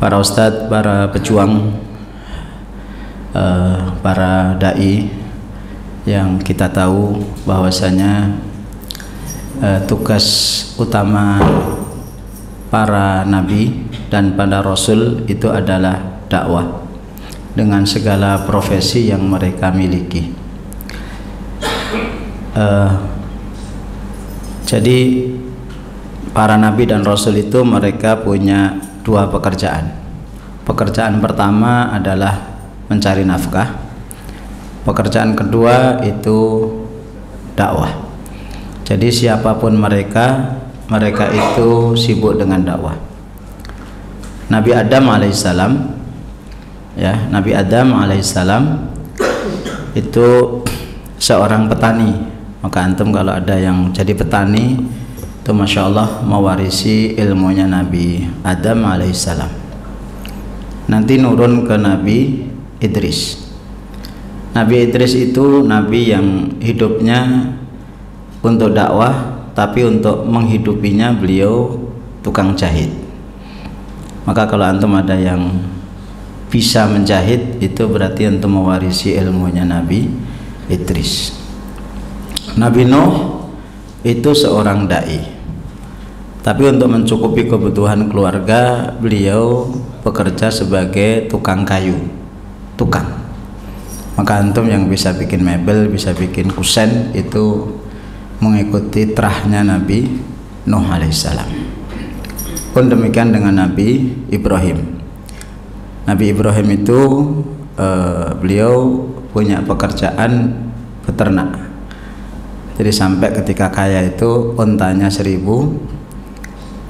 para ustadz, para pejuang, para dai yang kita tahu bahwasanya tugas utama para nabi dan para rasul itu adalah dakwah dengan segala profesi yang mereka miliki. Jadi para nabi dan rasul itu mereka punya dua pekerjaan. Pekerjaan pertama adalah mencari nafkah. Pekerjaan kedua itu dakwah. Jadi siapapun mereka itu sibuk dengan dakwah. Nabi Adam alaihissalam, ya, Nabi Adam alaihissalam itu seorang petani. Maka antum kalau ada yang jadi petani itu masya Allah mewarisi ilmunya Nabi Adam alaihissalam. Nanti nurun ke Nabi Idris. Nabi Idris itu nabi yang hidupnya untuk dakwah, tapi untuk menghidupinya beliau tukang jahit. Maka kalau antum ada yang bisa menjahit, itu berarti antum mewarisi ilmunya Nabi Idris. Nabi Nuh itu seorang dai, tapi untuk mencukupi kebutuhan keluarga beliau bekerja sebagai tukang kayu, tukang. Maka antum yang bisa bikin mebel, bisa bikin kusen, itu mengikuti terahnya Nabi Nuh alaihissalam. Pun demikian dengan Nabi Ibrahim. Nabi Ibrahim itu beliau punya pekerjaan peternak. Jadi sampai ketika kaya itu ontanya 1000,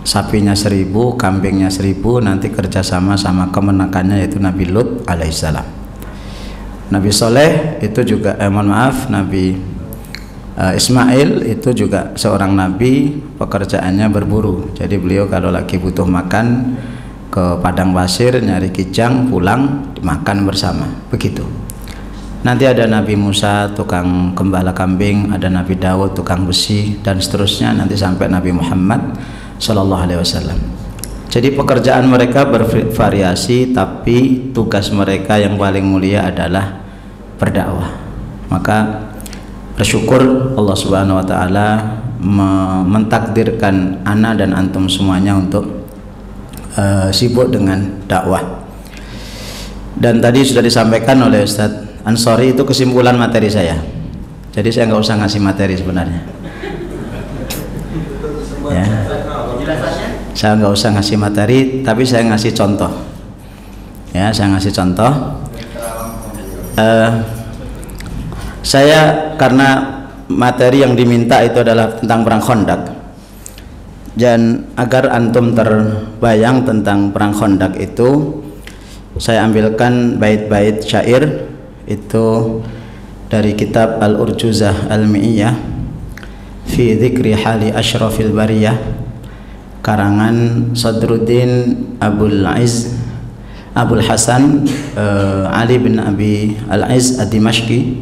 sapinya 1000, kambingnya 1000, nanti kerjasama sama kemenakannya yaitu Nabi Lut alaihissalam. Nabi Soleh itu juga Nabi Ismail itu juga seorang nabi, pekerjaannya berburu. Jadi beliau kalau lagi butuh makan ke padang pasir nyari kijang, pulang dimakan bersama, begitu. Nanti ada Nabi Musa tukang gembala kambing, ada Nabi Dawud tukang besi, dan seterusnya nanti sampai Nabi Muhammad Sallallahu Alaihi Wasallam. Jadi pekerjaan mereka bervariasi, tapi tugas mereka yang paling mulia adalah berdakwah. Maka bersyukur Allah Subhanahu Wa Taala mentakdirkan ana dan antum semuanya untuk sibuk dengan dakwah. Dan tadi sudah disampaikan oleh Ustadz Ansori, itu kesimpulan materi saya. Jadi saya nggak usah ngasih materi sebenarnya. Ya. Saya nggak usah ngasih materi, tapi saya ngasih contoh. Ya, saya ngasih contoh. Saya karena materi yang diminta itu adalah tentang perang Khandaq, dan agar antum terbayang tentang perang Khandaq itu, saya ambilkan bait-bait syair itu dari kitab Al-Urjuzah Al-Mi'iyah fi dzikri hali asyrafil bariyah, karangan Sadruddin Abul Hasan Ali bin Abi Al-Izz Ad-Dimashqi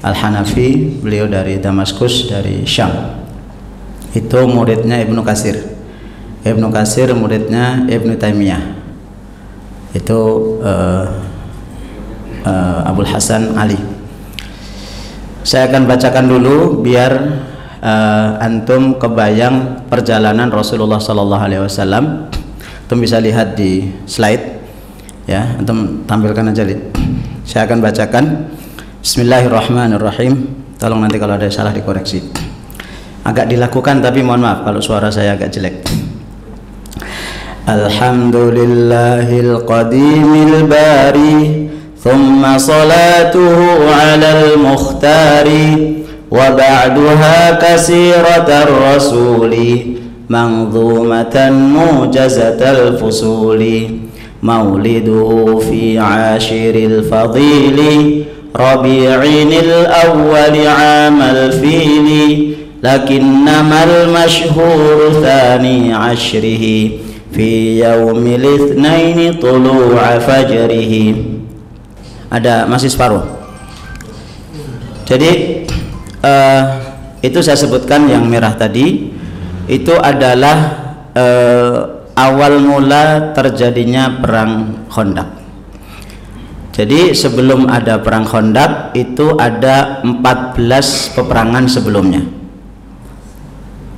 Al-Hanafi, beliau dari Damaskus, dari Syam. Itu muridnya Ibnu Katsir. Ibnu Katsir muridnya Ibnu Taimiyah. Itu Abul Hasan Ali. Saya akan bacakan dulu biar antum kebayang perjalanan Rasulullah Sallallahu Alaihi Wasallam. Antum bisa lihat di slide, ya. Antum tampilkan aja, Lid. Saya akan bacakan. Bismillahirrahmanirrahim. Tolong nanti kalau ada salah dikoreksi. Agak dilakukan tapi mohon maaf kalau suara saya agak jelek. Alhamdulillahil qadimil bari, thumma salatuhu alal mukhtari, wa ba'duha kasiratar rasuli, manzumatan mujazatal fusuli, mauliduhu fi ashiril fadili, rabi'inil awwali amal fili, lakinnamal mashhur thani ashrihi, fi yaumil itsnaini tulu'a fajrihi. Ada masih separuh. Jadi itu saya sebutkan yang merah tadi itu adalah awal mula terjadinya perang Khandaq. Jadi sebelum ada perang Khandaq itu ada 14 peperangan sebelumnya.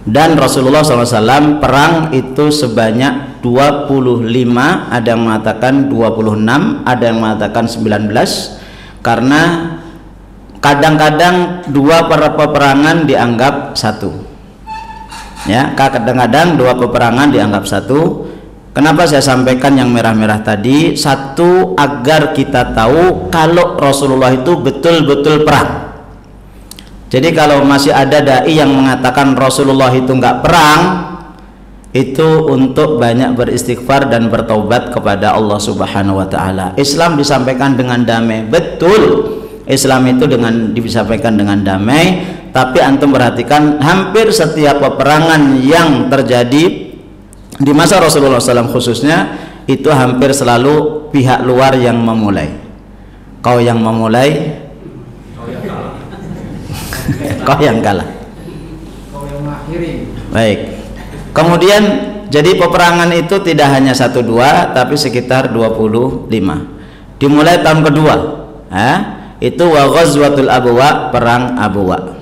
Dan Rasulullah SAW perang itu sebanyak 25, ada yang mengatakan 26, ada yang mengatakan 19, karena kadang-kadang dua peperangan dianggap satu. Ya, kadang-kadang dua peperangan dianggap satu. Kenapa saya sampaikan yang merah-merah tadi? Satu, agar kita tahu kalau Rasulullah itu betul-betul perang. Jadi kalau masih ada dai yang mengatakan Rasulullah itu nggak perang, itu untuk banyak beristighfar dan bertaubat kepada Allah Subhanahu wa taala. Islam disampaikan dengan damai. Betul, Islam itu disampaikan dengan damai, tapi antum perhatikan hampir setiap peperangan yang terjadi di masa Rasulullah SAW khususnya itu hampir selalu pihak luar yang memulai. Kau yang memulai, kau yang kalah. Kau yang mengakhiri. Baik. Kemudian jadi peperangan itu tidak hanya 1-2 tapi sekitar 25. Dimulai tahun kedua, itu wa ghazwatul Abwa, perang Abwa.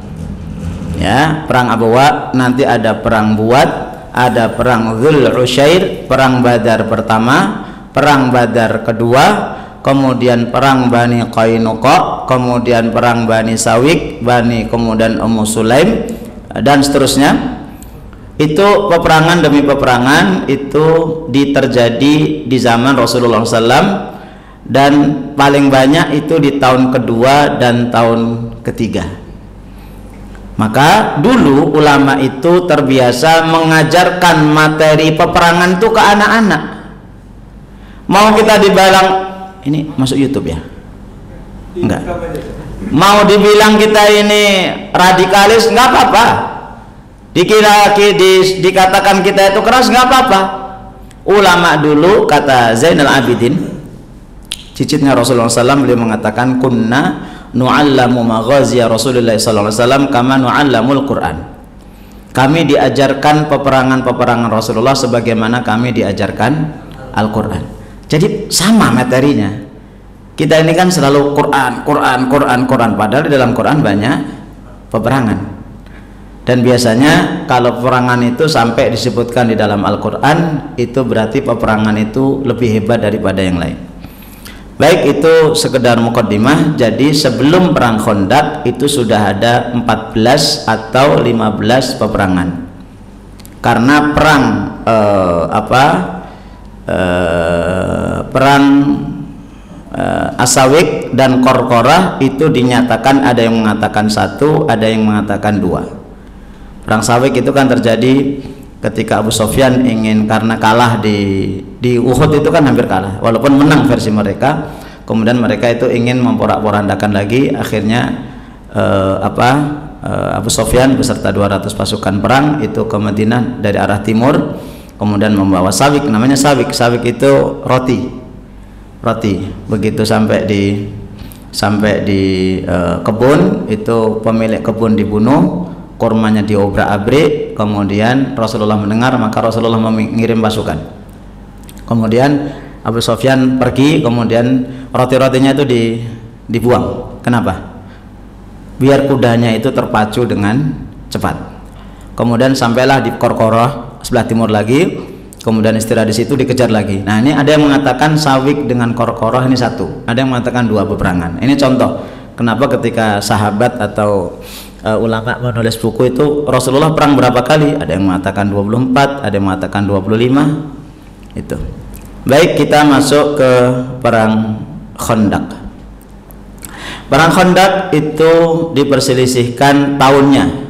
Ya, perang Abwa, nanti ada perang Buat, ada perang Dzul Usyair, perang Badar pertama, perang Badar kedua, kemudian perang Bani Qainuqa, kemudian perang Bani Sawik, kemudian Ummu Sulaim, dan seterusnya. Itu peperangan demi peperangan itu terjadi di zaman Rasulullah SAW, dan paling banyak itu di tahun kedua dan tahun ketiga. Maka dulu ulama itu terbiasa mengajarkan materi peperangan itu ke anak-anak. Mau kita dibilang, ini masuk YouTube ya? Enggak. Mau dibilang kita ini radikalis, enggak apa-apa. Dikatakan kita itu keras, enggak apa-apa. Ulama dulu, kata Zainal Abidin, cicitnya Rasulullah SAW, beliau mengatakan kunna nu'allamu maghaziya Rasulullah SAW kama nu'allamul Quran. Kami diajarkan peperangan-peperangan Rasulullah sebagaimana kami diajarkan Al-Quran. Jadi sama materinya. Kita ini kan selalu Quran, padahal di dalam Quran banyak peperangan. Dan biasanya kalau peperangan itu sampai disebutkan di dalam Al-Quran, itu berarti peperangan itu lebih hebat daripada yang lain. Baik, itu sekedar mukaddimah. Jadi sebelum perang Khandaq itu sudah ada 14 atau 15 peperangan. Karena perang perang Asawik dan Qorqorah itu dinyatakan, ada yang mengatakan 1, ada yang mengatakan 2. Perang Sawik itu kan terjadi ketika Abu Sofyan ingin, karena kalah di Uhud itu kan hampir kalah, walaupun menang versi mereka, kemudian mereka itu ingin memporak-porandakan lagi. Akhirnya Abu Sofyan beserta 200 pasukan perang itu ke Madinah dari arah timur, kemudian membawa sawik, namanya sawik itu roti. Begitu sampai di kebun, itu pemilik kebun dibunuh, kurmanya diobrak-abrik. Kemudian Rasulullah mendengar, maka Rasulullah mengirim pasukan. Kemudian Abu Sofyan pergi, kemudian roti-rotinya itu dibuang. Kenapa? Biar kudanya itu terpacu dengan cepat. Kemudian sampailah di Qorqorah sebelah timur lagi, kemudian istirahat di situ, dikejar lagi. Nah, ini ada yang mengatakan Sawik dengan Qorqorah ini 1, ada yang mengatakan 2 peperangan. Ini contoh kenapa ketika sahabat atau ulama menulis buku itu Rasulullah perang berapa kali, ada yang mengatakan 24, ada yang mengatakan 25. Itu. Baik, kita masuk ke perang Khandaq. Perang Khandaq itu diperselisihkan tahunnya.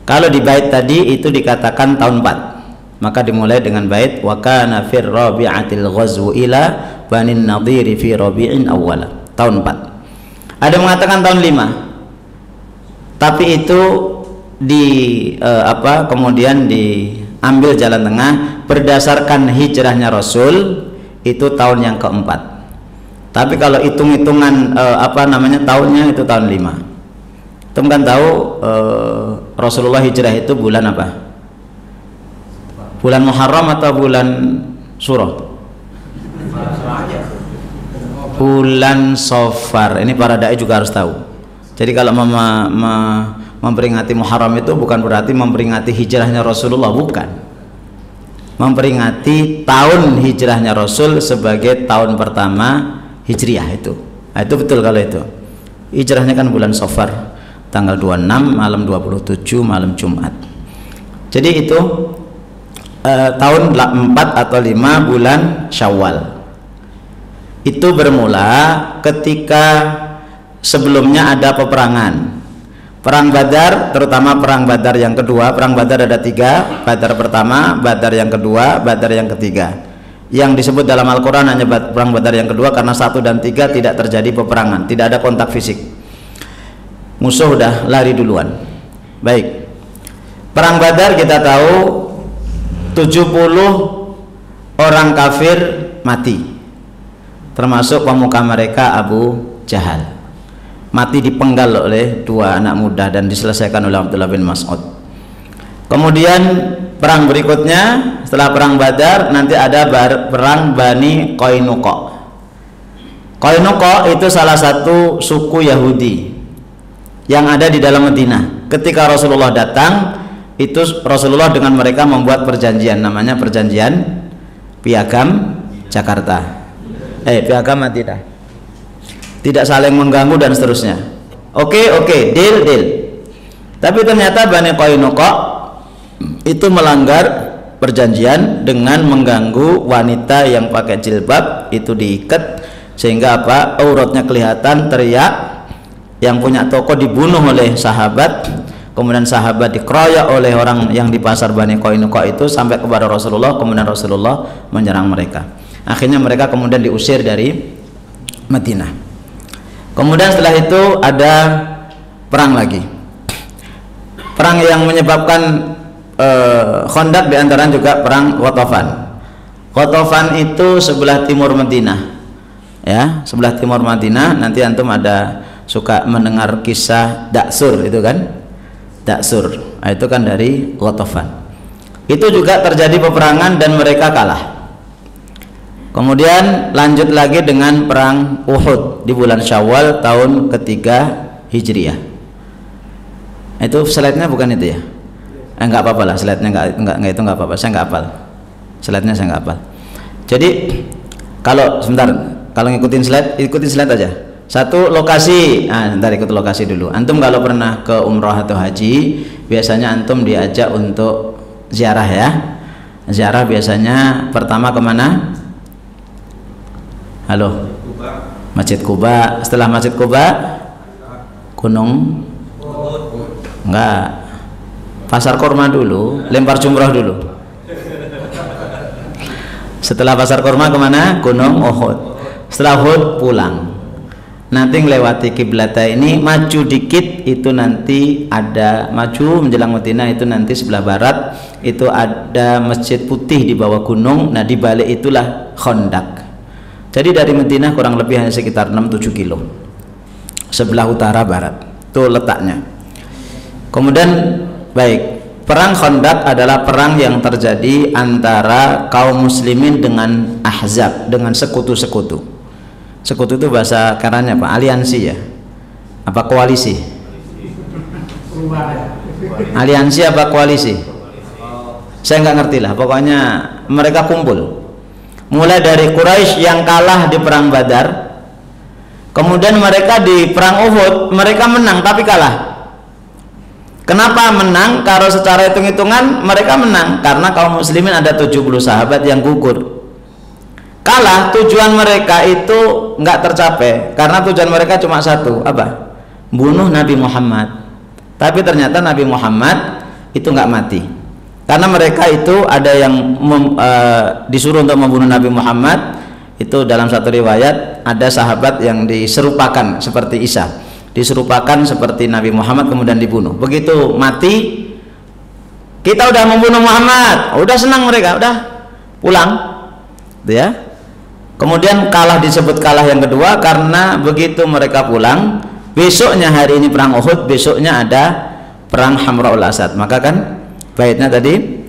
Kalau di bait tadi itu dikatakan tahun 4, maka dimulai dengan bait wa kana fir rabi'atil ghazwu ila banin nadhiri fi rabi'in awwala, tahun 4. Ada yang mengatakan tahun 5, tapi itu kemudian diambil jalan tengah berdasarkan hijrahnya Rasul, itu tahun yang keempat. Tapi kalau hitung-hitungan tahunnya itu tahun 5. Teman kan tahu Rasulullah hijrah itu bulan apa? Bulan Muharram atau bulan Suro? Bulan Safar. Ini para dai juga harus tahu. Jadi kalau memperingati Muharram itu bukan berarti memperingati hijrahnya Rasulullah, bukan. Memperingati tahun hijrahnya Rasul sebagai tahun pertama Hijriah itu. Nah, itu betul kalau itu. Hijrahnya kan bulan Safar, tanggal 26 malam 27 malam Jumat. Jadi itu tahun 4 atau 5 bulan Syawal. Itu bermula ketika sebelumnya ada peperangan. Perang Badar, terutama perang Badar yang kedua. Perang Badar ada 3, Badar pertama, Badar yang kedua, Badar yang ketiga. Yang disebut dalam Al-Quran hanya perang Badar yang kedua karena 1 dan 3 tidak terjadi peperangan, tidak ada kontak fisik. Musuh udah lari duluan. Baik. Perang Badar kita tahu 70 orang kafir mati, termasuk pemuka mereka Abu Jahal. Mati dipenggal oleh 2 anak muda dan diselesaikan oleh Abdullah bin Mas'ud. Kemudian perang berikutnya setelah perang Badar nanti ada perang Bani Qainuqa. Qainuqa itu salah satu suku Yahudi yang ada di dalam Madinah. Ketika Rasulullah datang, itu Rasulullah dengan mereka membuat perjanjian, namanya perjanjian Piagam Jakarta. Piagam Madinah. Tidak saling mengganggu dan seterusnya. Oke, deal. Tapi ternyata Bani Qainuqa itu melanggar perjanjian dengan mengganggu wanita yang pakai jilbab, itu diikat sehingga apa? Auratnya kelihatan, teriak. Yang punya toko dibunuh oleh sahabat. Kemudian sahabat dikeroyok oleh orang yang di pasar Bani Qainuqa itu sampai kepada Rasulullah. Kemudian Rasulullah menyerang mereka. Akhirnya mereka kemudian diusir dari Madinah. Kemudian setelah itu ada perang lagi. Perang yang menyebabkan Khandaq diantaranya juga perang Ghatafan. Ghatafan itu sebelah timur Madinah, ya, sebelah timur Madinah. Nanti antum ada suka mendengar kisah Daksur itu kan? Daksur, itu kan dari Ghatafan. Itu juga terjadi peperangan dan mereka kalah. Kemudian lanjut lagi dengan perang Uhud di bulan Syawal tahun ketiga Hijriah. Itu slide-nya bukan itu ya? Enggak apa-apa lah, slide-nya enggak itu enggak apa-apa. Saya enggak hafal. Slide-nya saya enggak hafal. Jadi kalau sebentar, kalau ngikutin slide aja. Satu, lokasi. Ntar ikut lokasi dulu. Antum kalau pernah ke umrah atau haji, biasanya antum diajak untuk ziarah ya. Ziarah biasanya pertama kemana? Halo, Masjid Kuba. Setelah Masjid Kuba, Gunung? Enggak. Pasar Kurma dulu, lempar jumroh dulu. Setelah Pasar Kurma kemana? Gunung Uhud. Setelah Uhud pulang. Nanti melewati Kiblata ini, maju dikit itu nanti ada, maju menjelang Madinah itu nanti sebelah barat itu ada Masjid Putih di bawah gunung. Nah di balik itulah Khandaq. Jadi dari Madinah kurang lebih hanya sekitar 6-7 kilo sebelah utara barat itu letaknya. Kemudian baik, perang Khandaq adalah perang yang terjadi antara kaum muslimin dengan Ahzab, dengan sekutu-sekutu. Sekutu itu bahasa karanya apa? Aliansi ya? Apa koalisi? Aliansi apa koalisi? Saya nggak ngerti lah, pokoknya mereka kumpul. Mulai dari Quraisy yang kalah di perang Badar, kemudian mereka di perang Uhud mereka menang tapi kalah. Kenapa menang? Kalau secara hitung-hitungan mereka menang karena kaum muslimin ada 70 sahabat yang gugur. Kalah, tujuan mereka itu nggak tercapai karena tujuan mereka cuma satu, apa? Bunuh Nabi Muhammad. Tapi ternyata Nabi Muhammad itu nggak mati karena mereka itu ada yang disuruh untuk membunuh Nabi Muhammad. Itu dalam satu riwayat ada sahabat yang diserupakan seperti Isa, diserupakan seperti Nabi Muhammad kemudian dibunuh. Begitu mati, kita udah membunuh Muhammad, udah senang mereka, udah pulang, gitu ya. Kemudian kalah, disebut kalah yang kedua karena begitu mereka pulang, besoknya hari ini perang Uhud, besoknya ada perang Hamraul Asad. Maka kan baitnya tadi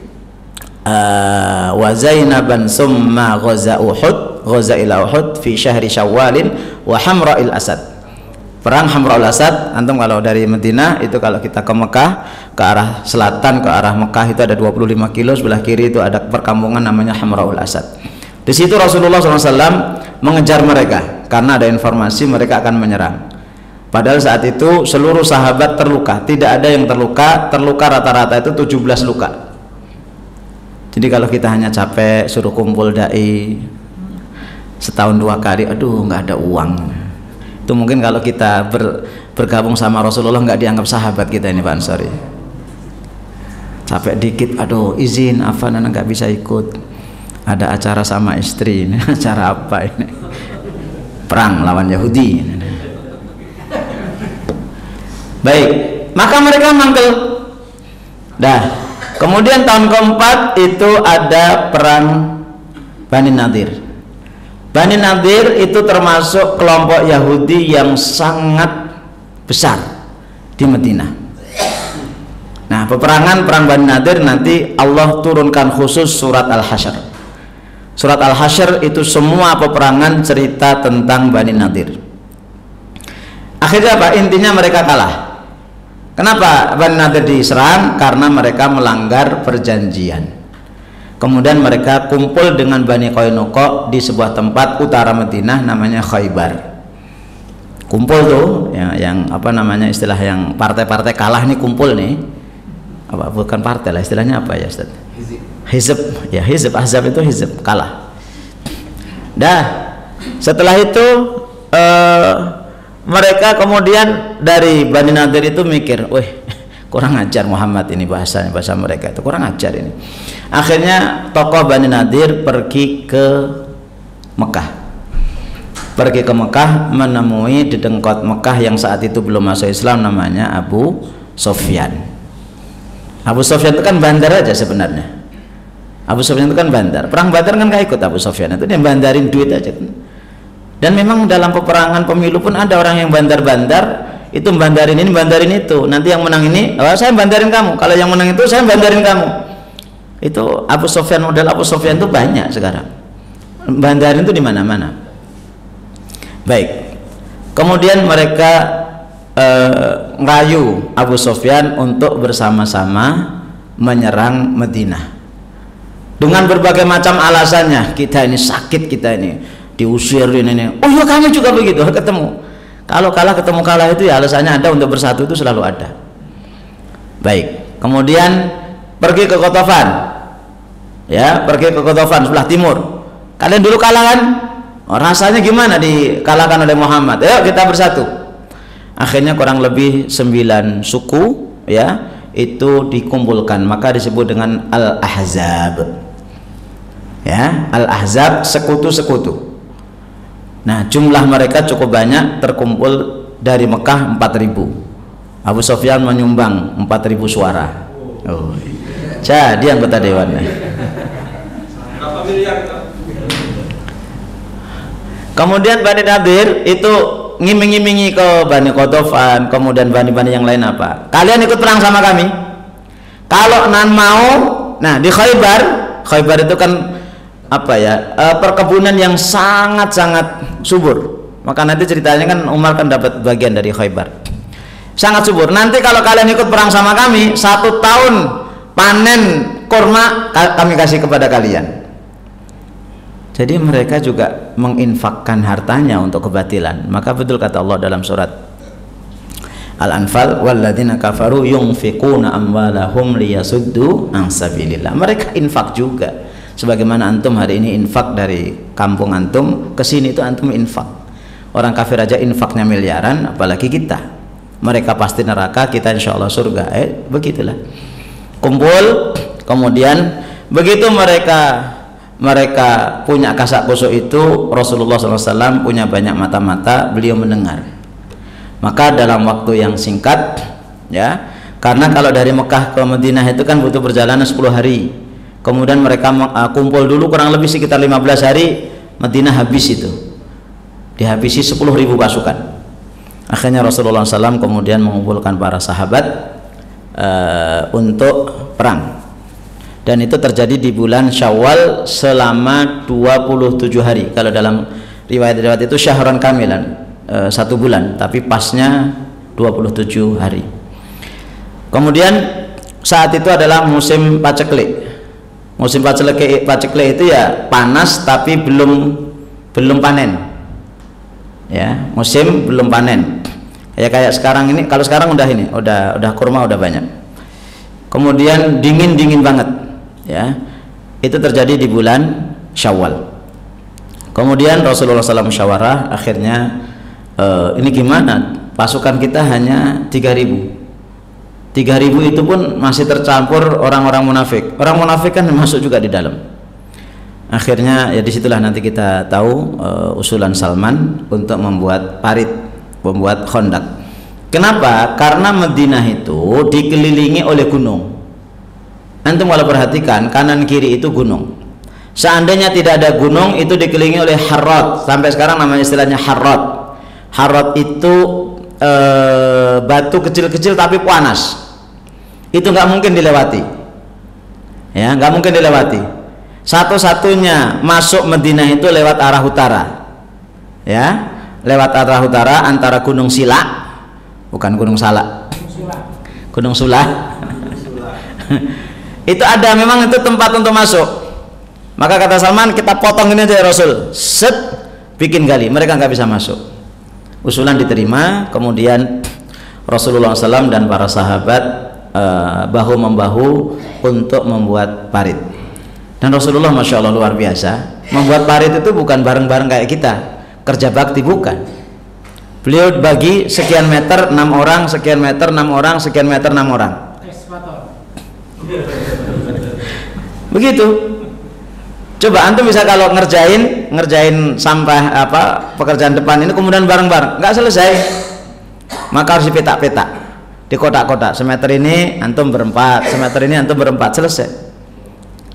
wa Zainaban summa ghaza ila Uhud fi syahri Syawalin wa Hamra'il Asad. Perang Hamra'ul Asad, antum kalau dari Madinah itu kalau kita ke Mekah ke arah selatan ke arah Mekah itu ada 25 kilo, sebelah kiri itu ada perkampungan namanya Hamra'ul Asad. Di situ Rasulullah SAW mengejar mereka karena ada informasi mereka akan menyerang. Padahal saat itu seluruh sahabat terluka, tidak ada yang terluka rata-rata itu 17 luka. Jadi kalau kita hanya capek suruh kumpul dai setahun 2 kali, aduh nggak ada uang. Itu mungkin kalau kita bergabung sama Rasulullah nggak dianggap sahabat kita ini Pak Ansori. Capek dikit, aduh izin apa nana nggak bisa ikut. Ada acara sama istri, ini acara apa ini? Perang lawan Yahudi. Baik, maka mereka manggil. Dah. Kemudian tahun keempat itu ada perang Bani Nadir. Bani Nadir itu termasuk kelompok Yahudi yang sangat besar di Madinah. Nah, perang Bani Nadir nanti Allah turunkan khusus surat Al-Hasyr. Surat Al-Hasyr itu semua peperangan cerita tentang Bani Nadir. Akhirnya apa? Intinya mereka kalah. Kenapa Bani Nadir diserang? Karena mereka melanggar perjanjian. Kemudian mereka kumpul dengan Bani Qainuqa di sebuah tempat utara Madinah namanya Khaybar. Kumpul tuh yang apa namanya istilah yang partai-partai kalah nih kumpul nih. Apa bukan partai lah istilahnya apa ya Ustaz? Hizb. Ya hizb, ahzab itu hizb, kalah. Dah. Setelah itu mereka kemudian dari Bani Nadir itu mikir, weh kurang ajar Muhammad ini bahasa mereka itu kurang ajar ini. Akhirnya tokoh Bani Nadir pergi ke Mekah, menemui dedengkot Mekah yang saat itu belum masuk Islam namanya Abu Sofyan. Abu Sofyan itu kan bandar aja sebenarnya. Abu Sofyan itu kan bandar. Perang Badar kan gak ikut Abu Sofyan, itu dia bandarin duit aja kan. Dan memang dalam peperangan pemilu pun ada orang yang bandar-bandar, itu bandarin ini, bandarin itu. Nanti yang menang ini, oh, saya bandarin kamu. Kalau yang menang itu, saya bandarin kamu. Itu Abu Sofyan, model Abu Sofyan itu banyak sekarang. Bandarin itu di mana-mana. Baik. Kemudian mereka ngerayu Abu Sofyan untuk bersama-sama menyerang Madinah. Dengan berbagai macam alasannya. Kita ini sakit, kita ini diusir ini. Oh ya kami juga begitu, ketemu. Kalau kalah ketemu kalah itu ya alasannya ada, untuk bersatu itu selalu ada. Baik, kemudian pergi ke Qatafan. Ya, pergi ke Qatafan sebelah timur. Kalian dulu kalah kan? Oh, rasanya gimana dikalahkan oleh Muhammad? Ayo kita bersatu. Akhirnya kurang lebih 9 suku ya, itu dikumpulkan, maka disebut dengan Al-Ahzab. Ya, Al-Ahzab, sekutu-sekutu. Nah, jumlah mereka cukup banyak, terkumpul dari Mekah 4.000. Abu Sofyan menyumbang 4.000 suara. Oh, jadi anggota dewannya. Berapa miliar itu? Kemudian Bani Nadir itu ngiming-ngimingi ke Bani Qatafan, kemudian Bani-Bani yang lain apa? Kalian ikut perang sama kami? Kalau nan mau, nah di Khaybar itu kan apa ya, perkebunan yang sangat-sangat subur. Maka nanti ceritanya kan Umar kan dapat bagian dari Khaybar, sangat subur. Nanti kalau kalian ikut perang sama kami, 1 tahun panen kurma kami kasih kepada kalian. Jadi mereka juga menginfakkan hartanya untuk kebatilan. Maka betul kata Allah dalam surat Al-Anfal, walladzina kafaru yunfiquna amwalahum liyasuddu an sabilillah. Mereka infak juga. Sebagaimana antum hari ini infak dari kampung antum ke sini, itu antum infak. Orang kafir aja infaknya miliaran, apalagi kita. Mereka pasti neraka, kita insya Allah surga. Begitulah. Kumpul, kemudian begitu mereka punya kasak kusuk itu, Rasulullah SAW punya banyak mata-mata, beliau mendengar. Maka dalam waktu yang singkat, ya, karena kalau dari Mekah ke Madinah itu kan butuh perjalanan 10 hari. Kemudian mereka kumpul dulu kurang lebih sekitar 15 hari, Madinah habis itu, dihabisi 10.000 pasukan. Akhirnya Rasulullah SAW kemudian mengumpulkan para sahabat untuk perang. dan itu terjadi di bulan Syawal selama 27 hari. Kalau dalam riwayat-riwayat itu syahran kamilan, 1 bulan, tapi pasnya 27 hari. Kemudian saat itu adalah musim paceklik. Musim paceklik itu ya panas tapi belum panen. Ya, musim belum panen. Ya kayak sekarang ini, kalau sekarang udah kurma udah banyak. Kemudian dingin banget. Ya, itu terjadi di bulan Syawal. Kemudian Rasulullah SAW musyawarah, akhirnya ini gimana? Pasukan kita hanya 3.000. 3.000 itu pun masih tercampur orang-orang munafik. Orang munafik kan masuk juga di dalam. Akhirnya ya disitulah nanti kita tahu usulan Salman untuk membuat parit, membuat khondak. Kenapa? Karena Madinah itu dikelilingi oleh gunung. Antum kalau perhatikan kanan kiri itu gunung. Seandainya tidak ada gunung, itu dikelilingi oleh harrat. Sampai sekarang namanya istilahnya harrat. Harrat itu batu kecil-kecil tapi panas. Itu nggak mungkin dilewati. Ya, nggak mungkin dilewati. Satu-satunya masuk Madinah itu lewat arah utara. Ya, lewat arah utara antara Gunung Sila, bukan Gunung Salak. Gunung Sulah. Itu ada memang itu tempat untuk masuk. Maka kata Salman, kita potong ini aja ya Rasul, set, bikin gali, mereka nggak bisa masuk. Usulan diterima. Kemudian Rasulullah SAW dan para sahabat bahu membahu untuk membuat parit. Dan Rasulullah Masya Allah luar biasa, membuat parit itu bukan bareng-bareng kayak kita kerja bakti, bukan. Beliau bagi sekian meter 6 orang, sekian meter 6 orang, sekian meter 6 orang. Begitu. Coba antum bisa kalau ngerjain sampah pekerjaan depan ini kemudian bareng-bareng, nggak selesai. Maka harus dipetak-petak, di kotak-kotak. Semeter ini antum berempat, semeter ini antum berempat, selesai.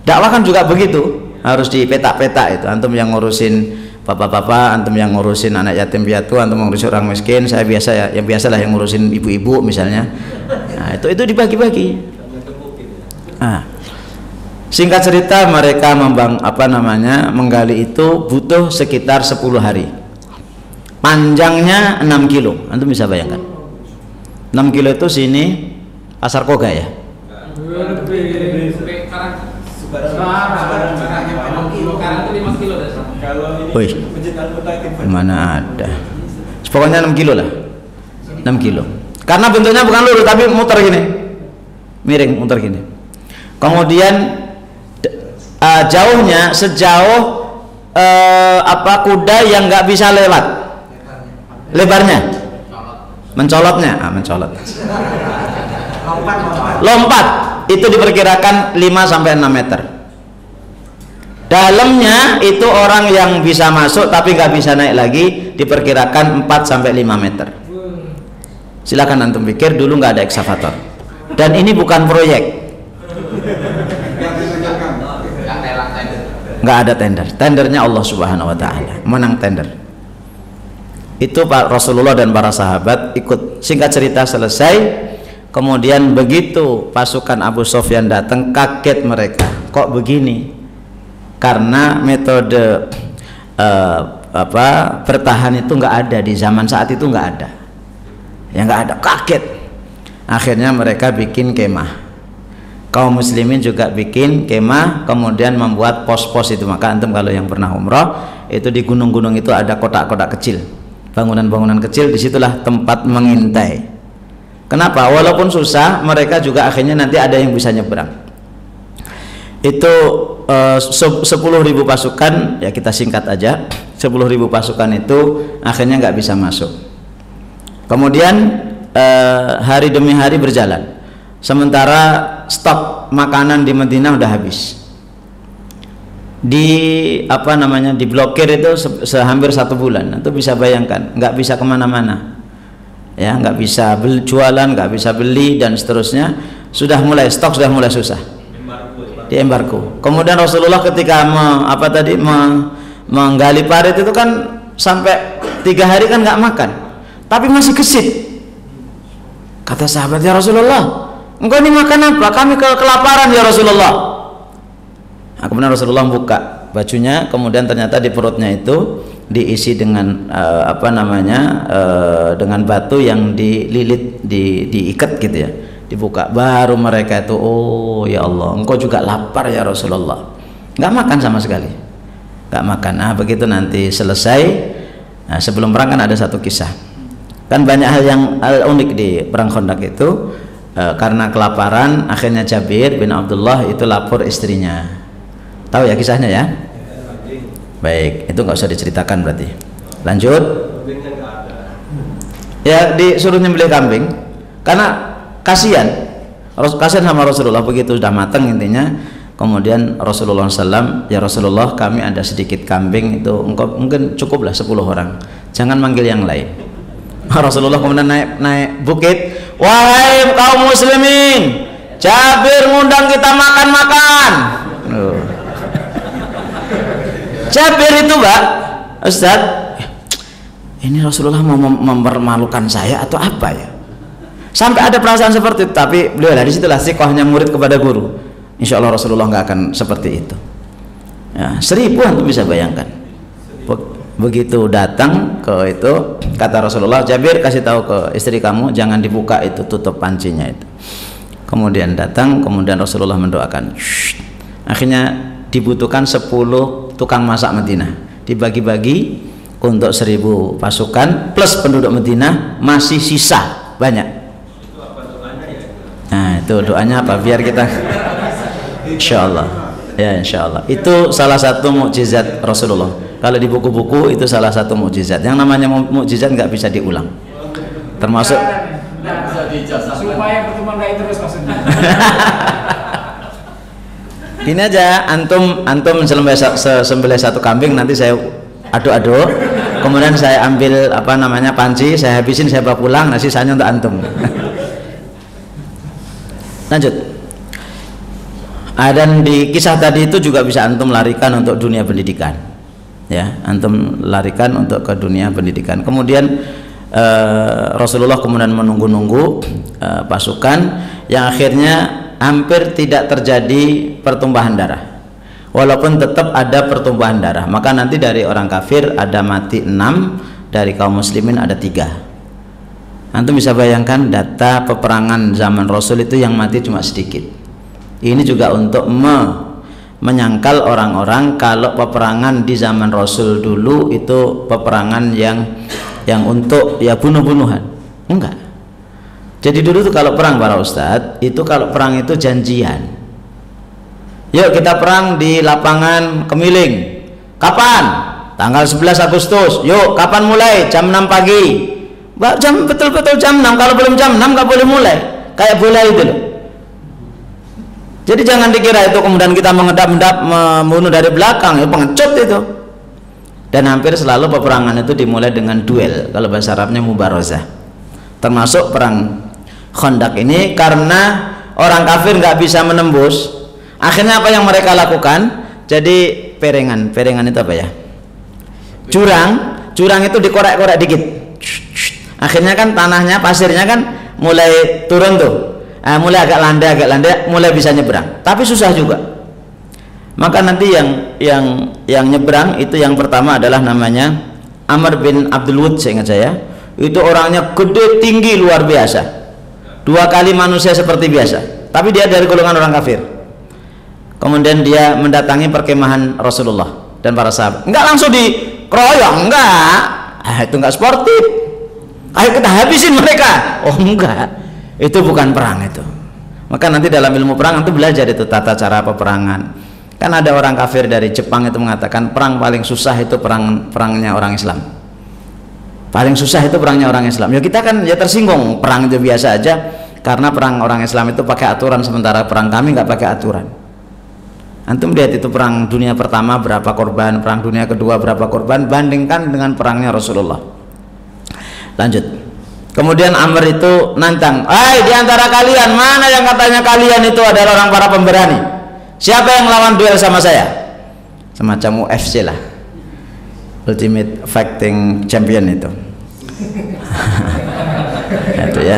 Dakwah kan juga begitu, harus dipetak-petak itu. Antum yang ngurusin bapak-bapak, antum yang ngurusin anak yatim piatu, antum ngurusin orang miskin, saya biasa ya, yang biasalah yang ngurusin ibu-ibu misalnya. Nah, itu dibagi-bagi. Singkat cerita, mereka menggali itu butuh sekitar 10 hari. Panjangnya 6 kilo. Antum bisa bayangkan 6 kilo itu sini Pasar Koga ya. Wih, mana ada. Pokoknya 6 kilo lah, 6 kilo. Karena bentuknya bukan lurus tapi muter gini, miring, muter gini. Kemudian jauhnya sejauh kuda yang nggak bisa lewat, lebarnya, mencolotnya, lompat itu diperkirakan 5-6 meter. Dalamnya itu orang yang bisa masuk tapi nggak bisa naik lagi, diperkirakan 4-5 meter. Silakan antum pikir, dulu nggak ada ekskavator dan ini bukan proyek. Nggak ada tender, tendernya Allah Subhanahu Wa Taala, menang tender. Itu Pak Rasulullah dan para sahabat ikut. Singkat cerita selesai. Kemudian begitu pasukan Abu Sufyan datang, kaget mereka, kok begini? Karena metode bertahan itu nggak ada di zaman saat itu, nggak ada, ya nggak ada, kaget. Akhirnya mereka bikin kemah. Kaum muslimin juga bikin kemah, kemudian membuat pos-pos itu. Maka antum kalau yang pernah umrah, itu di gunung-gunung itu ada kotak-kotak kecil, bangunan-bangunan kecil, disitulah tempat mengintai. Kenapa? Walaupun susah, mereka juga akhirnya nanti ada yang bisa nyebrang. Itu 10.000 pasukan, ya kita singkat aja, 10.000 pasukan itu akhirnya nggak bisa masuk. Kemudian hari demi hari berjalan. Sementara stok makanan di Madinah udah habis. Diblokir itu hampir 1 bulan. Itu bisa bayangkan, nggak bisa kemana-mana, ya nggak bisa jualan, nggak bisa beli dan seterusnya. Stok sudah mulai susah, di embargo. Kemudian Rasulullah ketika menggali parit itu kan sampai 3 hari kan nggak makan, tapi masih gesit. Kata sahabat, ya Rasulullah, engkau ini makan apa? Kami kelaparan ya Rasulullah. Kemudian Rasulullah buka bajunya, kemudian ternyata di perutnya itu diisi dengan dengan batu yang dililit, diikat gitu ya, dibuka. Baru mereka itu, oh ya Allah, engkau juga lapar ya Rasulullah. Nggak makan sama sekali, nggak makan. Begitu nanti selesai. Sebelum perang kan ada satu kisah, kan banyak hal yang unik di perang Khandaq itu. Karena kelaparan, akhirnya Jabir bin Abdullah itu lapor istrinya. Tahu ya kisahnya ya? Baik, itu nggak usah diceritakan berarti. Lanjut. Ya, disuruh nyembelih kambing karena kasihan sama Rasulullah. Begitu sudah matang intinya, kemudian Rasulullah SAW, ya Rasulullah, kami ada sedikit kambing itu, engkau mungkin cukuplah 10 orang, jangan manggil yang lain. Rasulullah kemudian naik bukit, wahai kaum muslimin, Jabir ngundang kita makan-makan. Jabir itu, Mbak Ustaz, ini Rasulullah mau mempermalukan saya atau apa ya? Sampai ada perasaan seperti itu, tapi beliau dari situlah siqahnya murid kepada guru. Insya Allah Rasulullah nggak akan seperti itu. Ya, 1000 antum bisa bayangkan. Begitu datang ke itu, kata Rasulullah, Jabir kasih tahu ke istri kamu jangan dibuka itu, tutup pancinya itu. Kemudian datang, kemudian Rasulullah mendoakan. Akhirnya dibutuhkan 10 tukang masak Madinah, dibagi-bagi untuk 1000 pasukan plus penduduk Madinah, masih sisa banyak. Nah itu doanya apa biar kita Insya Allah, ya Insya Allah, itu salah satu mukjizat Rasulullah. Kalau di buku-buku itu salah satu mukjizat. Yang namanya mukjizat nggak bisa diulang. Termasuk supaya pertemuan kayak terus maksudnya. Ini aja, antum sembelih satu kambing, nanti saya aduk-aduk, kemudian saya ambil panci, saya habisin, saya bawa pulang, nasi sisanya untuk antum. Lanjut. Dan di kisah tadi itu juga bisa antum larikan untuk dunia pendidikan. Ya, antum larikan untuk ke dunia pendidikan. Kemudian Rasulullah kemudian menunggu-nunggu pasukan yang akhirnya hampir tidak terjadi pertumpahan darah, walaupun tetap ada pertumpahan darah. Maka nanti dari orang kafir ada mati 6, dari kaum muslimin ada 3. Antum bisa bayangkan data peperangan zaman Rasul itu yang mati cuma sedikit. Ini juga untuk menyangkal orang-orang kalau peperangan di zaman Rasul dulu itu peperangan yang untuk ya bunuh-bunuhan. Enggak. Jadi dulu tuh kalau perang para ustadz, itu kalau perang itu janjian. Yuk kita perang di lapangan Kemiling. Kapan? Tanggal 11 Agustus. Yuk, kapan mulai? Jam 6 pagi. Jam betul-betul jam 6. Kalau belum jam 6 nggak boleh mulai. Kayak bola itu loh. Jadi jangan dikira itu kemudian kita mengedap-edap membunuh dari belakang, ya pengecut itu. Dan hampir selalu peperangan itu dimulai dengan duel, kalau bahasa Arabnya mubarazah. Termasuk perang Khandaq ini, karena orang kafir nggak bisa menembus, akhirnya apa yang mereka lakukan? Jadi perengan itu apa ya? Jurang itu dikorek-korek dikit. Akhirnya kan tanahnya, pasirnya kan mulai turun tuh. Mulai agak landai, mulai bisa nyebrang, tapi susah juga. Maka nanti yang nyebrang itu yang pertama adalah namanya Amr bin Abdul Wud, saya ingat saya. Itu orangnya gede, tinggi, luar biasa, 2 kali manusia seperti biasa, tapi dia dari golongan orang kafir. Kemudian dia mendatangi perkemahan Rasulullah dan para sahabat. Enggak langsung dikeroyok, enggak. Itu enggak sportif. Ayo kita habisin mereka. Oh enggak. Itu bukan perang itu. Maka nanti dalam ilmu perang itu belajar itu tata cara peperangan. Kan ada orang kafir dari Jepang itu mengatakan perang paling susah itu perangnya orang Islam. Paling susah itu perangnya orang Islam. Ya kita kan ya tersinggung, perang itu biasa aja karena perang orang Islam itu pakai aturan, sementara perang kami nggak pakai aturan. Antum lihat itu perang dunia pertama berapa korban, perang dunia kedua berapa korban, bandingkan dengan perangnya Rasulullah. Lanjut. Kemudian Amr itu nantang, di antara kalian mana yang katanya kalian itu adalah orang para pemberani? Siapa yang lawan duel sama saya? Semacam UFC lah, Ultimate Fighting Champion itu. Itu ya.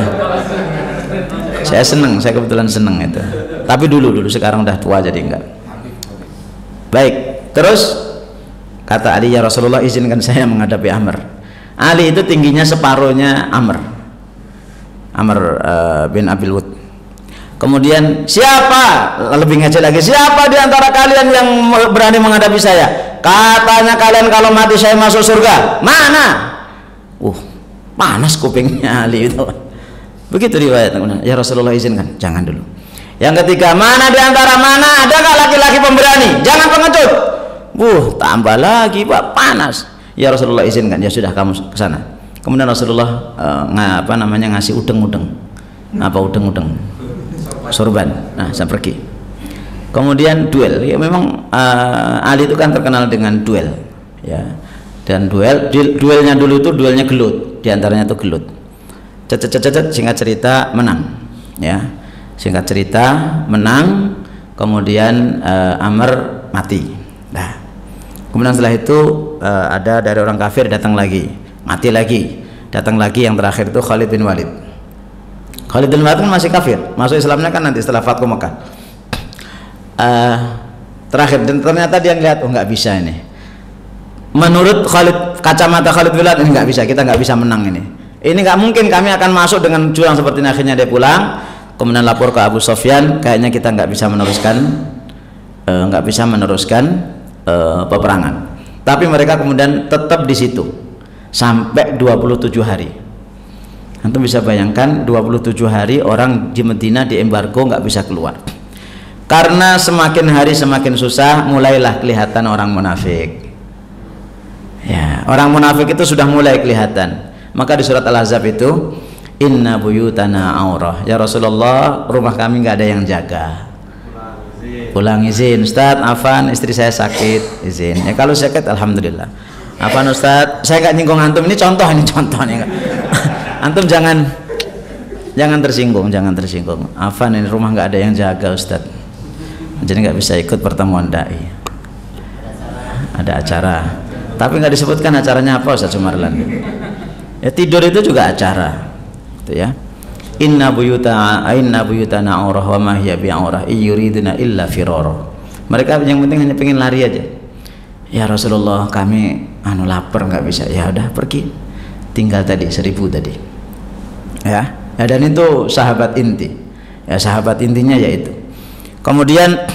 Saya kebetulan seneng itu. Tapi dulu sekarang udah tua jadi enggak. Baik, terus kata Ali, ya Rasulullah izinkan saya menghadapi Amr. Ali itu tingginya separuhnya Amr bin Abil Wud. Kemudian siapa, lebih ngecek lagi, siapa di antara kalian yang berani menghadapi saya? Katanya kalian kalau mati saya masuk surga. Mana? Panas kupingnya Ali itu. Begitu riwayat. Ya Rasulullah izinkan, jangan dulu. Yang ketiga, mana di antara mana ada gak laki-laki pemberani? Jangan pengecut. Tambah lagi Pak, panas. Ya Rasulullah izinkan, ya sudah kamu ke sana. Kemudian Rasulullah ngasih udeng-udeng. Apa udeng-udeng? Sorban. Nah, saya pergi. Kemudian duel. Ya memang Ali itu kan terkenal dengan duel, ya. Dan duelnya dulu itu duelnya gelut. Di antaranya itu gelut. Singkat cerita menang, ya. Singkat cerita menang. Kemudian Amr mati. Nah, kemudian setelah itu ada dari orang kafir datang lagi, mati lagi, datang lagi. Yang terakhir itu Khalid bin Walid. Khalid bin Walid kan masih kafir, masuk Islamnya kan nanti setelah Fathu Mekah. Terakhir, dan ternyata dia ngeliat, nggak bisa ini. Menurut kacamata Khalid bin Walid, ini nggak bisa, kita nggak bisa menang ini. Ini nggak mungkin kami akan masuk dengan curang seperti ini. Akhirnya dia pulang, kemudian lapor ke Abu Sofyan, kayaknya kita nggak bisa meneruskan peperangan. Tapi mereka kemudian tetap di situ sampai 27 hari. Antum bisa bayangkan 27 hari orang di Medina di embargo, nggak bisa keluar. Karena semakin hari semakin susah, mulailah kelihatan orang munafik. Ya, orang munafik itu sudah mulai kelihatan. Maka di surat Al-Ahzab itu, inna buyutana aurah. Ya Rasulullah, rumah kami nggak ada yang jaga. Pulang izin, Ustadz, Afan, istri saya sakit, izin. Ya kalau sakit, alhamdulillah. Afan Ustadz, saya nggak nyinggung antum, ini contoh nih. Antum jangan tersinggung, Afan, ini rumah nggak ada yang jaga Ustadz, jadi nggak bisa ikut pertemuan dai. Ada acara, tapi nggak disebutkan acaranya apa Ustadz Sumarlan. Ya tidur itu juga acara, gitu ya. Inna buyutana aurah wa ma hiya bi'aurah yuriduna illa firara. Mereka yang penting hanya pengen lari aja. Ya Rasulullah, kami lapar, nggak bisa. Ya udah pergi. Tinggal tadi 1000 tadi. Ya, dan itu sahabat inti. Ya, sahabat intinya yaitu. Kemudian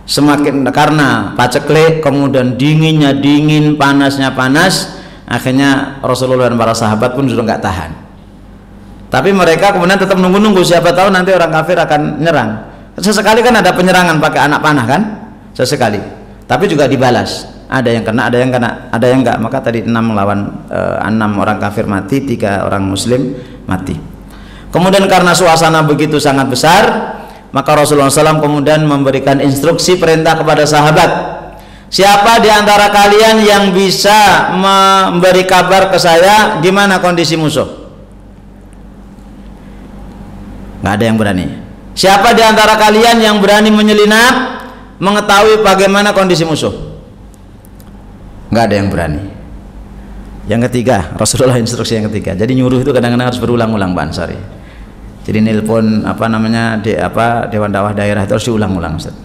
semakin karena paceklik, kemudian dinginnya dingin, panasnya panas, akhirnya Rasulullah dan para sahabat pun sudah nggak tahan. Tapi mereka kemudian tetap nunggu-nunggu, siapa tahu nanti orang kafir akan nyerang. Sesekali kan ada penyerangan pakai anak panah kan, sesekali. Tapi juga dibalas. Ada yang kena, ada yang enggak. Maka tadi 6 lawan 6 orang kafir mati, 3 orang muslim mati. Kemudian karena suasana begitu sangat besar, maka Rasulullah SAW kemudian memberikan instruksi perintah kepada sahabat, siapa di antara kalian yang bisa memberi kabar ke saya gimana kondisi musuh? Nggak ada yang berani. Siapa di antara kalian yang berani menyelinap mengetahui bagaimana kondisi musuh? Nggak ada yang berani. Yang ketiga, Rasulullah instruksi yang ketiga. Jadi nyuruh itu kadang-kadang harus berulang-ulang, Pak Ansari. Jadi nelpon Dewan Dakwah daerah itu harus diulang-ulang, Ustaz.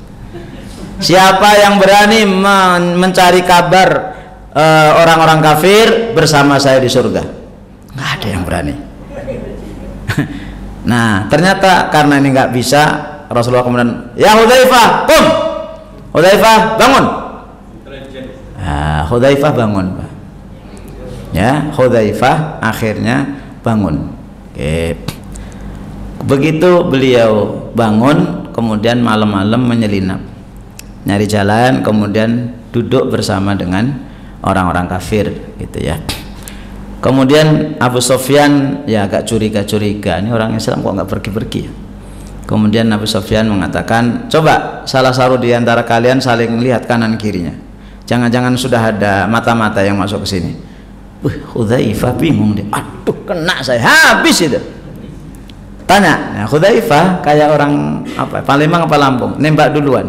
Siapa yang berani mencari kabar orang-orang kafir bersama saya di surga? Nggak ada yang berani. Nah, ternyata karena ini nggak bisa, Rasulullah kemudian, ya Hudzaifah, qum. Hudzaifah, bangun. Hudzaifah bangun, Pak. Ya, Hudzaifah akhirnya bangun. Oke. Begitu beliau bangun, kemudian malam-malam menyelinap, nyari jalan, kemudian duduk bersama dengan orang-orang kafir, gitu ya. Kemudian Abu Sofyan ya agak curiga, ini orang Islam kok nggak pergi-pergi. Kemudian Abu Sofyan mengatakan, coba salah satu di antara kalian saling lihat kanan kirinya, jangan-jangan sudah ada mata-mata yang masuk ke sini. Hudzaifah bingung dia, aduh kena saya, habis itu. Tanya, nah, Hudzaifah kayak orang apa? Palembang apa Lampung? Nembak duluan.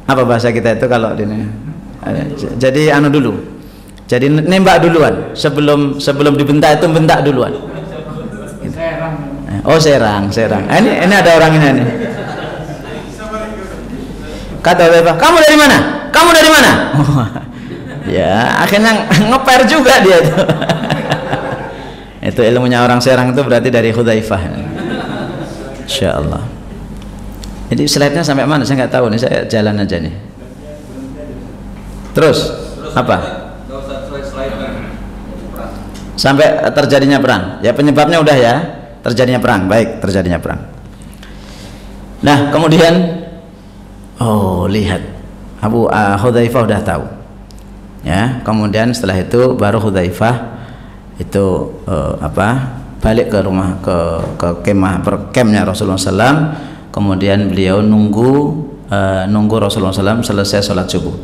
Apa bahasa kita itu kalau ini? Jadi dulu. Jadi nembak duluan, sebelum dibentak itu bentak duluan. Oh serang. Ini ada orang ini. Kata Hudzaifah, kamu dari mana? Kamu dari mana? Ya, akhirnya ngeper juga dia itu. Itu ilmunya orang Serang itu berarti dari Hudzaifah. Insyaallah. Jadi slide-nya sampai mana? Saya nggak tahu nih, saya jalan aja nih. Terus apa? Sampai terjadinya perang. Ya penyebabnya udah ya, terjadinya perang. Baik, terjadinya perang. Nah, kemudian lihat Hudzaifah udah tahu. Ya, kemudian setelah itu baru Hudzaifah itu balik ke rumah ke campnya Rasulullah SAW. Kemudian beliau nunggu Rasulullah SAW selesai sholat subuh.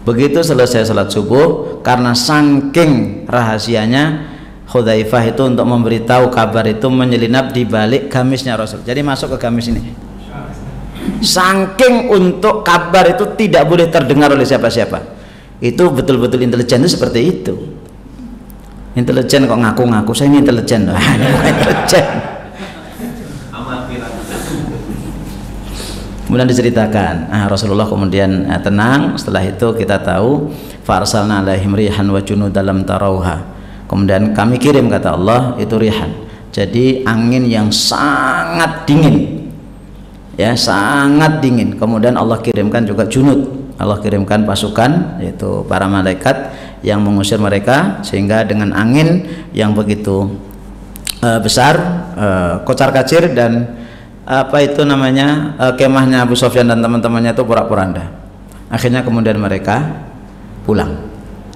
Begitu selesai sholat subuh, karena saking rahasianya Hudzaifah itu untuk memberitahu kabar itu menyelinap di balik gamisnya Rasul. Jadi masuk ke gamis ini. Saking untuk kabar itu tidak boleh terdengar oleh siapa-siapa. Itu betul-betul intelijen itu seperti itu. Intelijen kok ngaku-ngaku saya ini intelijen. Intelijen. Kemudian diceritakan, Rasulullah kemudian tenang. Setelah itu kita tahu, farsalna alaihim rihan wa junudan lam tarauha. Kemudian kami kirim, kata Allah, itu rihan. Jadi angin yang sangat dingin. Ya, sangat dingin. Kemudian Allah kirimkan juga junud. Allah kirimkan pasukan, yaitu para malaikat yang mengusir mereka, sehingga dengan angin yang begitu besar, kocar-kacir, dan kemahnya Abu Sufyan dan teman-temannya itu porak-poranda. Akhirnya kemudian mereka pulang,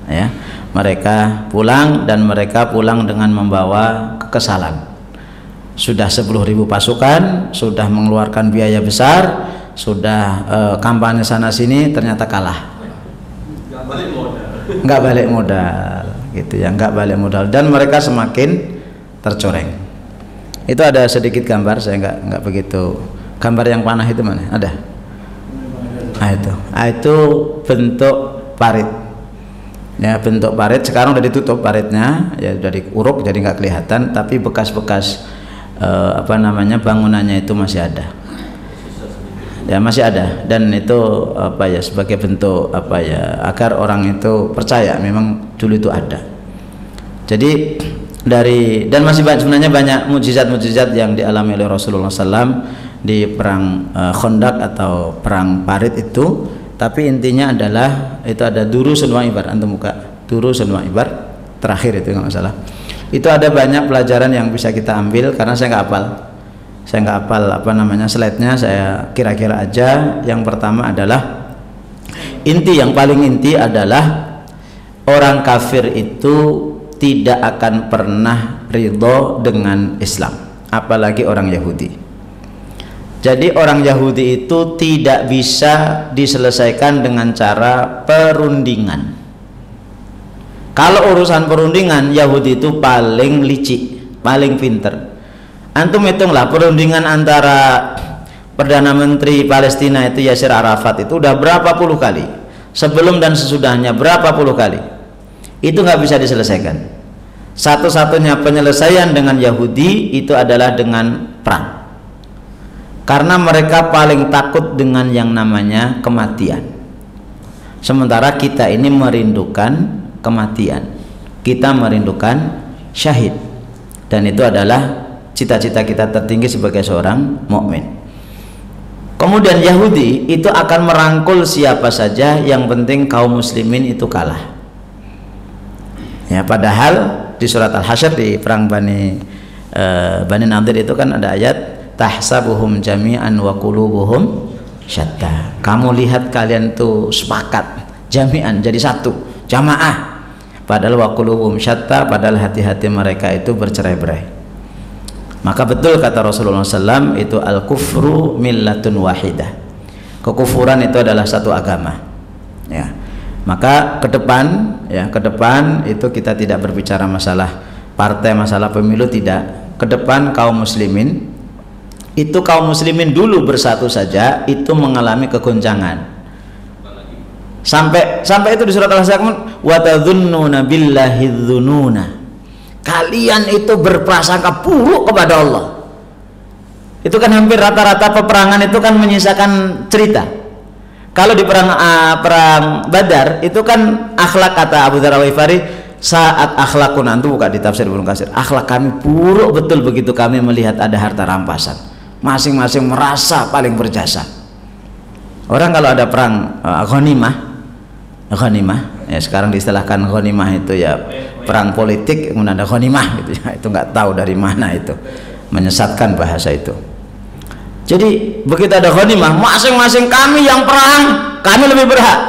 ya, mereka pulang, dan mereka pulang dengan membawa kekesalan. Sudah 10.000 pasukan, sudah mengeluarkan biaya besar, sudah kampanye sana sini, ternyata kalah. Nggak balik modal, gitu ya, nggak balik modal, dan mereka semakin tercoreng. Itu ada sedikit gambar, saya nggak begitu. Gambar yang panah itu mana? Ada? Itu bentuk parit. Ya, bentuk parit. Sekarang udah ditutup paritnya, ya udah diuruk jadi nggak kelihatan. Tapi bekas-bekas bangunannya itu masih ada. Ya, masih ada. Dan itu sebagai bentuk agar orang itu percaya memang dulu itu ada. Jadi dan masih sebenarnya banyak mukjizat-mukjizat yang dialami oleh Rasulullah SAW di perang Khandaq atau perang Parit itu. Tapi intinya adalah itu ada Durusun wa Ibar. Antum buka Durusun wa Ibar terakhir itu, nggak masalah. Itu ada banyak pelajaran yang bisa kita ambil, karena saya nggak hafal slide-nya, saya kira-kira aja. Yang pertama adalah yang paling inti adalah orang kafir itu tidak akan pernah ridho dengan Islam, apalagi orang Yahudi. Jadi orang Yahudi itu tidak bisa diselesaikan dengan cara perundingan. Kalau urusan perundingan, Yahudi itu paling licik, paling pinter. Antum hitunglah perundingan antara Perdana Menteri Palestina itu Yasir Arafat itu udah berapa puluh kali, sebelum dan sesudahnya berapa puluh kali. Itu nggak bisa diselesaikan. Satu-satunya penyelesaian dengan Yahudi itu adalah dengan perang, karena mereka paling takut dengan yang namanya kematian. Sementara kita ini merindukan kematian, kita merindukan syahid, dan itu adalah cita-cita kita tertinggi sebagai seorang mukmin. Kemudian Yahudi itu akan merangkul siapa saja, yang penting kaum muslimin itu kalah. Ya, padahal di surat Al-Hasyr di perang Bani Nadir itu kan ada ayat tahsabuhum jami'an wa qulubuhum syatta. Kamu lihat kalian tuh sepakat, jami'an, jadi satu, jamaah, padahal wa qulubuhum syatta, padahal hati-hati mereka itu bercerai-berai. Maka betul kata Rasulullah SAW, itu al-kufru millatun wahidah. Kekufuran itu adalah satu agama. Ya. Maka ke depan itu kita tidak berbicara masalah partai, masalah pemilu, tidak. Ke depan kaum muslimin dulu bersatu saja itu mengalami kegoncangan. Sampai itu di surat Al-Ahzab, wa tadhunnuna billahi dzununa. Kalian itu berprasangka buruk kepada Allah. Itu kan hampir rata-rata peperangan itu kan menyisakan cerita. Kalau di perang Badar itu kan akhlak, kata Abu Dzar Al-Ghifari, saat akhlakun, antum buka di tafsir Ibnu Katsir, akhlak kami buruk betul begitu kami melihat ada harta rampasan, masing-masing merasa paling berjasa. Orang kalau ada perang ghanimah, ya sekarang diistilahkan ghanimah itu ya perang politik, kemudian ada ghanimah gitu ya, itu nggak tahu dari mana, itu menyesatkan bahasa itu. Jadi begitu ada ghanimah, masing-masing kami yang perang, kami lebih berhak.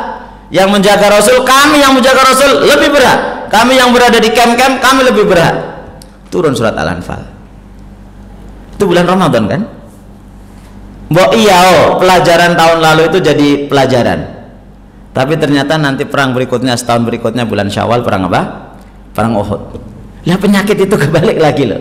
Yang menjaga Rasul, kami yang menjaga Rasul lebih berhak. Kami yang berada di camp-camp, kami lebih berhak. Turun surat Al-Anfal. Itu bulan Ramadan kan? Pelajaran tahun lalu itu jadi pelajaran. Tapi ternyata nanti perang berikutnya, setahun berikutnya bulan Syawal, perang apa? Perang Uhud. Lah penyakit itu kebalik lagi loh.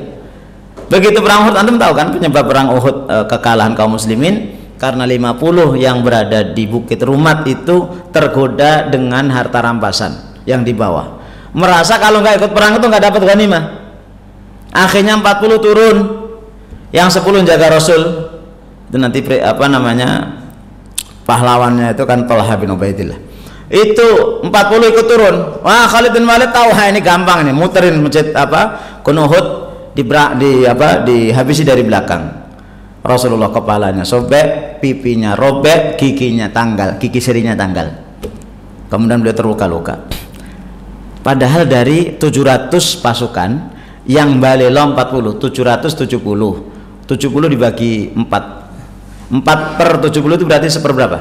Begitu perang Uhud, antum tahu kan penyebab perang Uhud, kekalahan kaum muslimin? Karena 50 yang berada di Bukit Rumat itu tergoda dengan harta rampasan yang dibawa. Merasa kalau nggak ikut perang itu nggak dapat ghanimah. Akhirnya 40 turun, yang 10 jaga Rasul. Itu nanti pahlawannya itu kan Thalhah bin Ubaidillah. Itu 40 ikut turun. Wah, Khalid bin Walid tahu, ini gampang nih, muterin masjid Uhud, dihabisi dari belakang. Rasulullah kepalanya sobek, pipinya robek, giginya tanggal, gigi serinya tanggal. Kemudian beliau terluka-luka. Padahal dari 700 pasukan yang balelo 40, 770. 70 dibagi 4. 4 per 70 itu berarti seperberapa?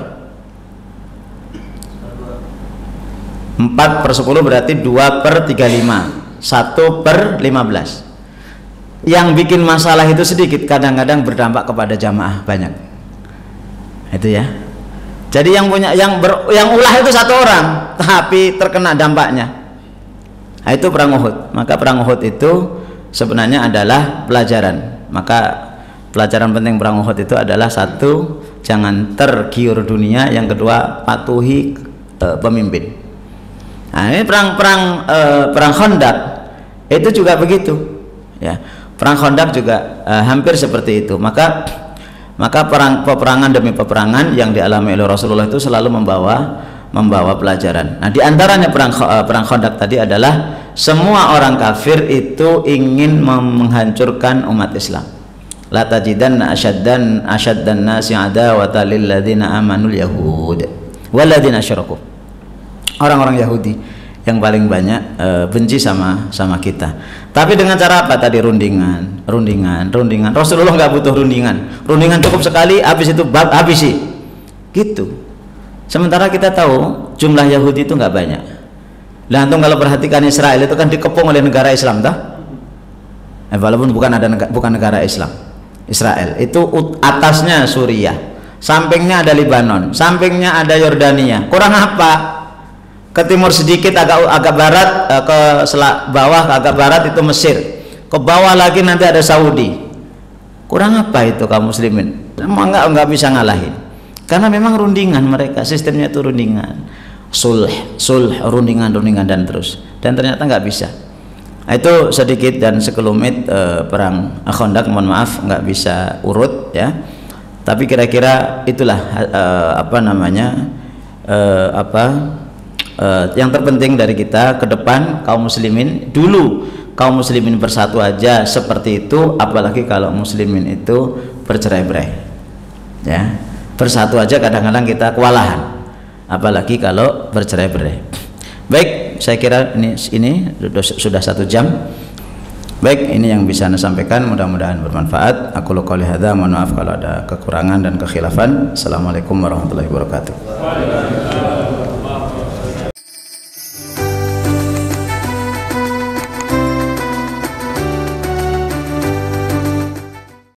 4 per 10 berarti 2 per 35, 1 per 15. Yang bikin masalah itu sedikit, kadang-kadang berdampak kepada jamaah banyak. Itu ya. Jadi yang ulah itu satu orang, tapi terkena dampaknya. Nah, itu perang Uhud. Maka perang Uhud itu sebenarnya adalah pelajaran. Maka pelajaran penting perang Uhud itu adalah satu, jangan tergiur dunia. Yang kedua, patuhi pemimpin. Nah, ini perang Khandaq itu juga begitu. Ya. Perang Khandaq juga hampir seperti itu. Maka peperangan demi peperangan yang dialami oleh Rasulullah itu selalu membawa pelajaran. Nah, diantaranya perang Khandaq tadi adalah semua orang kafir itu ingin menghancurkan umat Islam. La tajidanna asyaddan nasi adawatan lil ladzina amanul yahud wal ladzina asyraku. Orang-orang Yahudi yang paling banyak benci sama kita. Tapi dengan cara apa tadi? Rundingan. Rasulullah nggak butuh rundingan cukup sekali, habis itu habisi gitu. Sementara kita tahu jumlah Yahudi itu nggak banyak. Lah antum kalau perhatikan Israel itu kan dikepung oleh negara Islam toh? Walaupun bukan negara Islam. Israel itu atasnya Suriah, sampingnya ada Lebanon, sampingnya ada Yordania. Kurang apa? Ke timur sedikit agak barat, ke bawah agak barat itu Mesir, ke bawah lagi nanti ada Saudi. Kurang apa itu kaum muslimin? Enggak bisa ngalahin, karena memang rundingan mereka, sistemnya itu rundingan, sulh, rundingan dan terus, dan ternyata nggak bisa. Nah, itu sedikit dan sekelumit perang Khandaq. Mohon maaf nggak bisa urut ya, tapi kira-kira itulah yang terpenting dari kita ke depan kaum muslimin. Dulu kaum muslimin bersatu aja seperti itu, apalagi kalau muslimin itu bercerai-berai ya. Bersatu aja kadang-kadang kita kewalahan, apalagi kalau bercerai-berai. Baik, saya kira ini sudah 1 jam. Baik, ini yang bisa Anda sampaikan, mudah-mudahan bermanfaat. Aku qouli hadza, mohon maaf kalau ada kekurangan dan kekhilafan. Assalamualaikum warahmatullahi wabarakatuh.